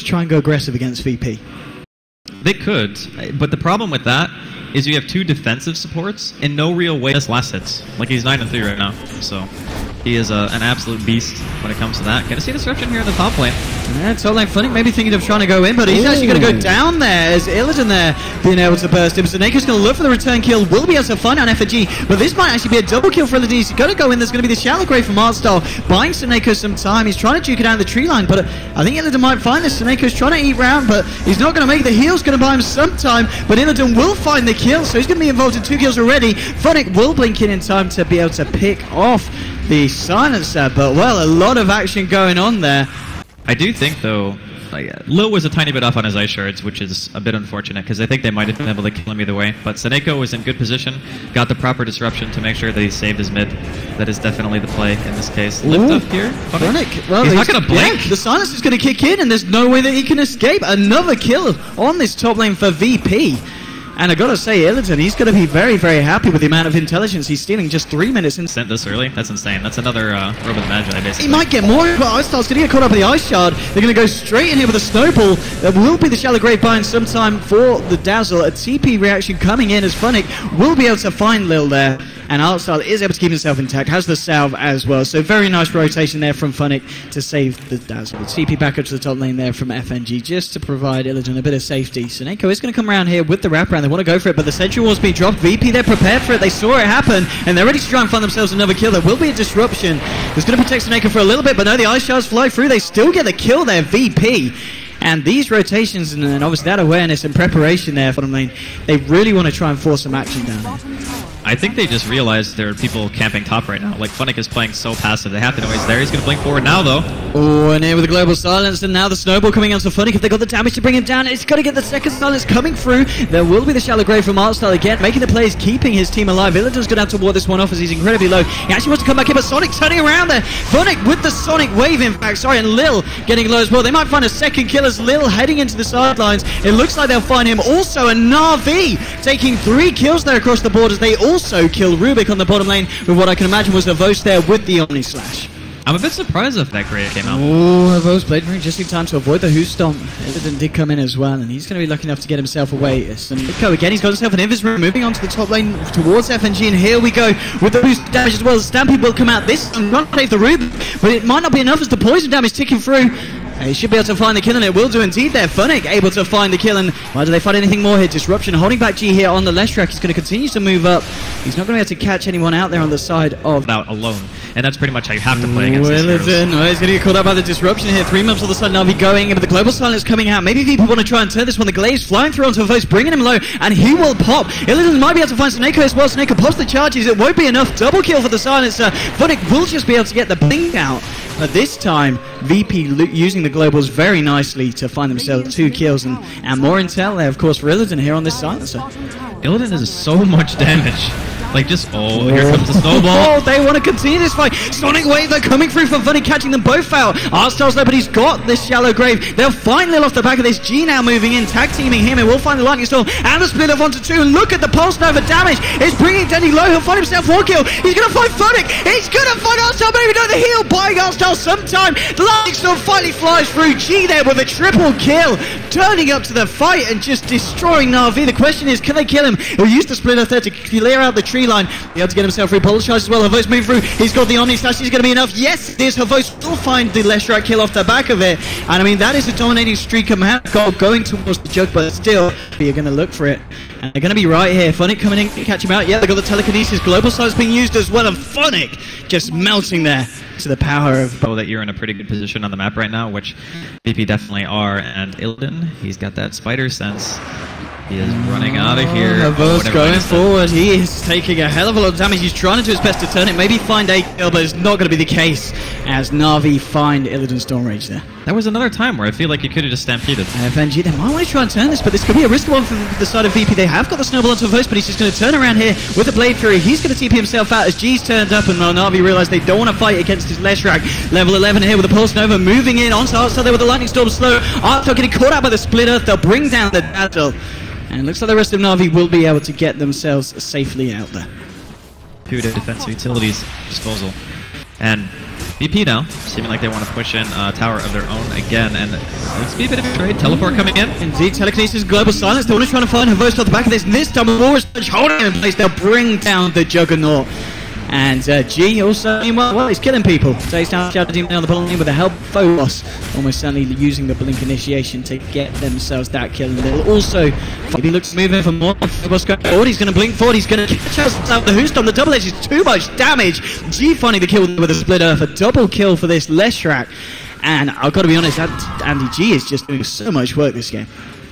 try and go aggressive against VP. They could, but the problem with that is you have two defensive supports and no real way to last hits. Like, he's 9-3 right now, so he is an absolute beast when it comes to that. Gonna see disruption here in the top lane. Yeah, top lane Funnick maybe thinking of trying to go in, but he's actually going to go down there as Illidan there being able to burst him. So Nako's going to look for the return kill, will be able to find out FNG, but this might actually be a double kill for Illidan. He's going to go in, there's going to be the Shallow Grave from Artstyle, buying Suneko some time. He's trying to duke it down the tree line, but I think Illidan might find this. Suneko's trying to eat round, but he's not going to make it. The heal's going to buy him some time, but Illidan will find the kill, so he's going to be involved in 2 kills already. Funnick will blink in time to be able to pick off the silencer, but well, a lot of action going on there. I do think, though, Lil was a tiny bit off on his ice shards, which is a bit unfortunate, because I think they might have been able to kill him either way. But Suneko was in good position, got the proper disruption to make sure that he saved his mid. That is definitely the play in this case. Lift up here. Funnick. Well, he's not going to blink. Yeah, the silence is going to kick in, and there's no way that he can escape. Another kill on this top lane for VP. And I gotta say, Illidan, he's gonna be very, very happy with the amount of intelligence he's stealing just 3 minutes in. Sent this early? That's insane. That's another Robe of Magi, basically. He might get more, but Icestyle's gonna get caught up with the Ice Shard. They're gonna go straight in here with a Snowball. There will be the Shallow Grave buying some time for the Dazzle. A TP reaction coming in as Funnick will be able to find Lil there. And Artstyle is able to keep himself intact, has the salve as well. So very nice rotation there from Funnick to save the Dazzle. The TP back up to the top lane there from FNG just to provide Illidan a bit of safety. Suneko is going to come around here with the wrap-around. They want to go for it, but the Sentry Wall's being dropped. VP, they're prepared for it. They saw it happen, and they're ready to try and find themselves another kill. There will be a disruption. It's going to protect Suneko for a little bit, but no, the Ice Shards fly through. They still get the kill there, VP. And these rotations and obviously that awareness and preparation there for them lane, they really want to try and force some action down there. I think they just realized there are people camping top right now. Like, Funnick is playing so passive. They have to know he's there. He's going to blink forward now, though. Oh, and here with the global silence, and now the snowball coming onto Funnick. If they got the damage to bring him down, it's got to get the second silence coming through. There will be the Shallow Grave from Artstyle again, making the plays, keeping his team alive. Illidan's going to have to ward this one off as he's incredibly low. He actually wants to come back in, but Sonic turning around there. Funnick with the Sonic Wave, in fact. Sorry, and Lil getting low as well. They might find a second kill as Lil heading into the sidelines. It looks like they'll find him. Also, a NaVi taking 3 kills there across the board as they also kill Rubik on the bottom lane with what I can imagine was a Vos there with the Omni Slash. I'm a bit surprised if that grade came out. Oh, Vos played just in time to avoid the Who Stomp. Illidan did come in as well, and he's going to be lucky enough to get himself away. Suneko again, he's got himself an Invis room, moving on to the top lane towards FNG, and here we go with the boost damage as well. Stampede will come out this and not save the Rubik, but it might not be enough as the poison damage ticking through. He should be able to find the kill, and it will do indeed there. Funnick able to find the kill, and why do they find anything more here? Disruption holding back G here on the left track. He's going to continue to move up. He's not going to be able to catch anyone out there on the side of... Out alone. And that's pretty much how you have to play against these heroes. Oh, he's going to get caught up by the disruption here. 3 months on the side, NaVi going in, but the global silence coming out. Maybe people want to try and turn this one. The Glaze flying through onto a Vos, bringing him low, and he will pop. Illidan might be able to find Suneko as well. Suneko pops the charges. It won't be enough. Double kill for the silencer. Funnick will just be able to get the blink out. But this time, VP using the globals very nicely to find themselves 2 kills and more intel there, of course, for Illidan here on this silencer. Illidan does so much damage. Like, just, here comes the snowball. Oh, they want to continue this fight. Sonic Wave, they're coming through for Funnick, catching them both out. Artstyle's there, but he's got this Shallow Grave. They'll find Lil off the back of this. G now moving in, tag teaming him, and we'll find the Lightning Storm and the split of 1 to 2. Look at the Pulse Nova damage. It's bringing Denny low. He'll find himself 1 kill. He's going to find Funnick. He's going to find Artstyle, maybe not the heal. Buying Artstyle sometime. The Lightning Storm finally flies through. G there with a triple kill, turning up to the fight and just destroying NaVi. The question is, can they kill him? He'll use the split there to clear out the tree line. Be able to get himself repulse charge as well. Havos move through. He's got the Omni Slash. He's going to be enough. Yes, this Havos will find the Leshrac kill off the back of it. And I mean, that is a dominating streak of going towards the jug, but still, you're going to look for it. And they're going to be right here. Funnick coming in, catch him out. Yeah, they got the telekinesis. Global Sight being used as well, and Funnick just melting there to the power of... Oh, that you're in a pretty good position on the map right now, which VP definitely are. And Illidan, he's got that spider sense. He is running out of here. Havos going forward. He is taking a hell of a lot of damage. He's trying to do his best to turn it. Maybe find a kill, but it's not going to be the case as NaVi find Illidan's Storm Rage there. That was another time where I feel like you could have just stampeded. FNG, they might want to try and turn this, but this could be a risky one for the side of VP. They have got the snowball onto Havos, but he's just going to turn around here with the Blade Fury. He's going to TP himself out as G's turned up, and NaVi realize they don't want to fight against his Leshrac. Level 11 here with the Pulse Nova moving in onto Artstyle there with the Lightning Storm slow. Artstyle getting caught out by the Split Earth. They'll bring down the Dazzle. And it looks like the rest of NaVi will be able to get themselves safely out there. 2 defensive utilities disposal. And VP now, seeming like they want to push in a tower of their own again, and let's be a bit of a trade. Teleport coming in. Indeed, telekinesis, global silence. They're only trying to find her voice off the back of this. And this time, Auror's holding it in place. They'll bring down the Juggernaut. And G also, well, he's killing people. So he's down Shadow Demon on the bottom lane with the help of Phobos. Almost certainly using the Blink initiation to get themselves that kill. They'll also, he looks moving for more. Phobos going forward. He's going to blink forward. He's going to catch us out the Hooston. The double edge is too much damage. G finding the kill with a split earth. A double kill for this Leshrac. And I've got to be honest, Andy G is just doing so much work this game.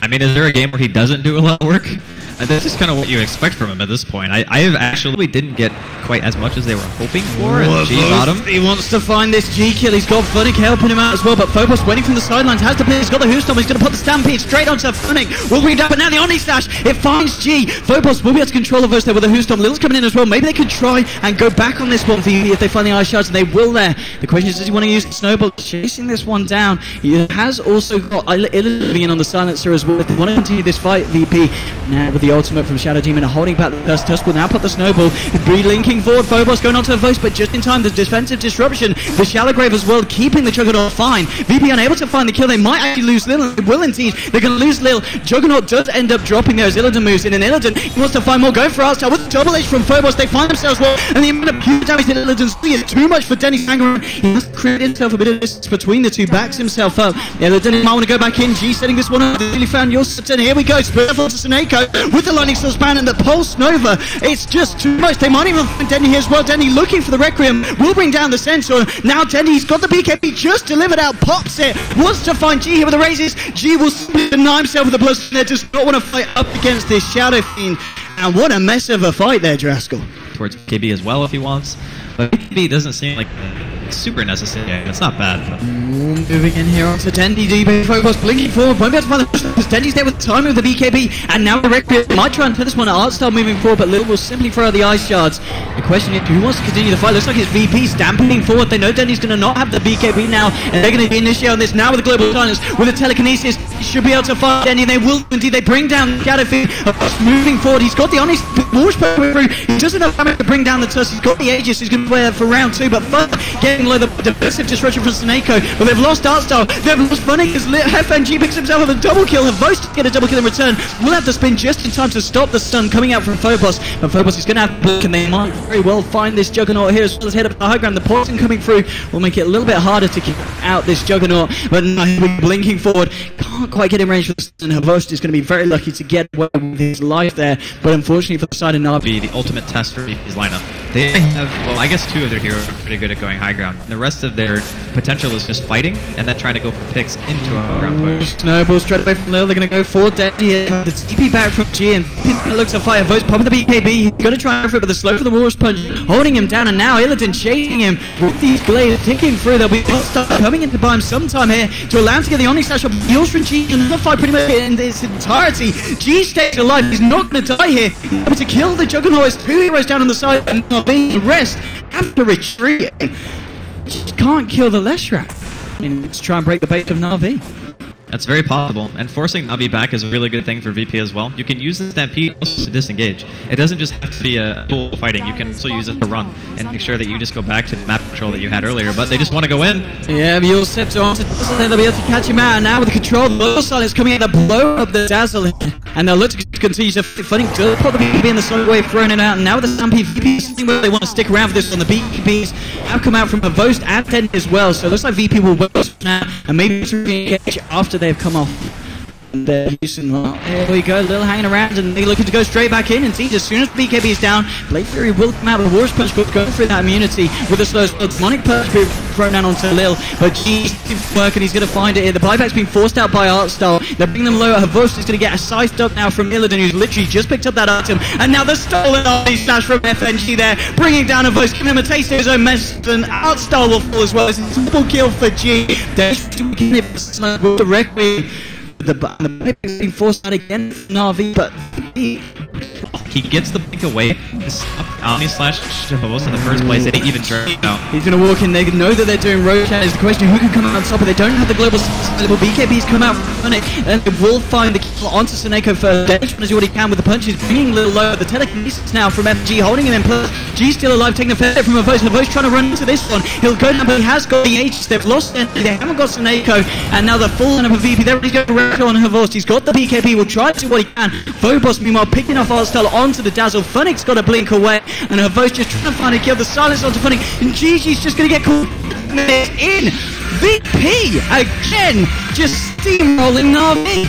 I mean, is there a game where he doesn't do a lot of work? This is kind of what you expect from him at this point. I actually didn't get quite as much as they were hoping for. G bottom. He wants to find this G kill. He's got Funnick helping him out as well, but Phobos waiting from the sidelines has to play. He's got the Hooston. He's going to put the Stampede straight onto Funnick. Will bring down, but now the Omni Slash. It finds G. Phobos will be able to control the verse there with the Hooston. Lil's coming in as well. Maybe they could try and go back on this one for you if they find the Ice Shards, and they will there. The question is, does he want to use the Snowball? Chasing this one down. He has also got living in on the Silencer as well. If they want to continue this fight, VP now with the ultimate from Shadow Demon holding back the Curse Tusk will now put the Snowball. Re-linking forward, Phobos going onto the voice, but just in time, the defensive disruption. The Shallow Grave as well, keeping the Juggernaut fine. VP unable to find the kill. They might actually lose Lil. They will indeed. They're going to lose Lil. Juggernaut does end up dropping there as Illidan moves in, and Illidan wants to find more. Go for Artstar with the double edge from Phobos. They find themselves well, and the amount of pure damage that Illidan's doing is too much for Denny's anger. He must create himself a bit of distance between the two, backs himself up. Illidan might want to go back in. G setting this one up. They really found your set, and here we go. Spurful to Seneko with the Lightning Soul span and the Pulse Nova. It's just too much. They might even find Denny here as well. Denny looking for the Requiem. Will bring down the Centaur. Now Denny's got the BKB just delivered out. Pops it. Wants to find G here with the raises. G will simply deny himself with the plus. There does not want to fight up against this Shadow Fiend. And what a mess of a fight there, Draskell. Towards KB as well if he wants. But KB doesn't seem like super necessary. It's not bad. Moving in here onto Dendy. DB Phobos blinking forward. Won't be able to find the push because Dendy's there with the time of the BKB. And now the Requiem might try and put this one at Artstar moving forward, but Lil will simply throw out the Ice Shards. The question is, who wants to continue the fight? Looks like it's VP stamping forward. They know Dendy's going to not have the BKB now, and they're going to initiate on this now with the Global Silence. With the Telekinesis, should be able to fight Dendy. They will indeed. They bring down Shadow Fiend. Moving forward, he's got the Onyx Wash through. He doesn't have damage to bring down the Tusk. He's got the Aegis. He's going to play that for round 2, but first getting low the defensive disruption from Seneko. But they've lost Artstar. They've lost Funnick as FNG picks himself with a double kill. Havos to get a double kill in return. Will have to spin just in time to stop the stun coming out from Phobos. But Phobos is going to have to blink, and they might very well find this Juggernaut here as well as head up the high ground. The poison coming through will make it a little bit harder to keep out this Juggernaut. But no, blinking forward. Can't quite get in range for the stun. Havos is going to be very lucky to get away with his life there. But unfortunately for the side of NaVi, the ultimate test for VP's lineup. They have, well, I guess 2 of their heroes are pretty good at going high ground. The rest of their potential is just fighting and then trying to go for picks into a high ground push. Snowball straight away from Lil. They're going to go for Dendy here. The TP back from G, and looks to fire. Votes popping the BKB. He's going to try for it, but the slow for the Walrus Punch holding him down, and now Illidan chasing him with these blades ticking through. There'll be Artstar coming in to buy him sometime here to allow him to get the Omni Slash up. Heals from G in the fight pretty much in its entirety. G stays alive. He's not going to die here. He's able to kill the Juggernaut. 2 heroes down on the side, and the rest after retreating. Just can't kill the Leshrac. Let's try and break the bait of NaVi. That's very possible, and forcing NaVi back is a really good thing for VP as well. You can use the Stampede to disengage. It doesn't just have to be a full fighting. You can also use it to run and make sure that you just go back to the map control that you had earlier, but they just want to go in. Yeah, Mule Scepter onto Dazzle, they'll be able to catch him out, and now with the control, the Blow Silence coming out to blow up the Dazzle, and they'll look to continue to fighting. They'll put the BKB in the solid wave, throwing it out, and now with the Stampede, VP is where they want to stick around for this one. The BKBs have come out from a Vost and Denny as well, so it looks like VP will wait now, and maybe to re-engage after they've come off. And they're using, well, here we go, Lil hanging around, and they're looking to go straight back in. And see, as soon as BKB is down, Blade Fury will come out with a Horse Punch, but going through that immunity with a slow demonic punch being thrown down onto Lil. But G's working, he's going to find it here. The buyback's been forced out by Artstar. They're bringing them low. Havos is going to get a sized up now from Illidan, who's literally just picked up that item. And now the stolen Omni Slash from FNG there, bringing down Havos, giving him a taste of his own mess. And Artstar will fall as well. It's a double kill for G. They're the Requiem. The being forced out again from NaVi, but he gets the blink away this Omni slash Host in the first place. They didn't even try it out. He's going to walk in. They know that they're doing Roshan. Is the question who can come out on top, but they don't have the global available. BKB's come out on it, and they will find the kill onto Seneko first. Damage as what he can with the punches, bringing a little low. The telekinesis now from FG, holding him in place. G still alive, taking a fair hit from Havost. Havost trying to run into this one. He'll go down, but he has got the H. They've lost it. They haven't got Seneko, and now the full lineup of VP. They're ready to go Rekko on Havost. He's got the BKB. Will try to do what he can. Phobos, meanwhile, picking off Arstyle onto the Dazzle. Funix got a blink away, and Havost just trying to find a kill. The silence onto Funix, and Gigi's just going to get caught in. VP again, just steamrolling NaVi.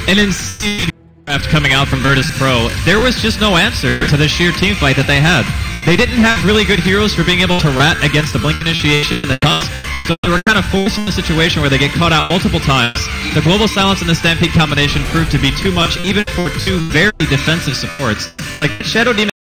And insane draft coming out from Virtus Pro. There was just no answer to the sheer team fight that they had. They didn't have really good heroes for being able to rat against the blink initiation and the cuts. So they were kind of forced in a situation where they get caught out multiple times. The global silence and the stampede combination proved to be too much, even for two very defensive supports. Like Shadow Demon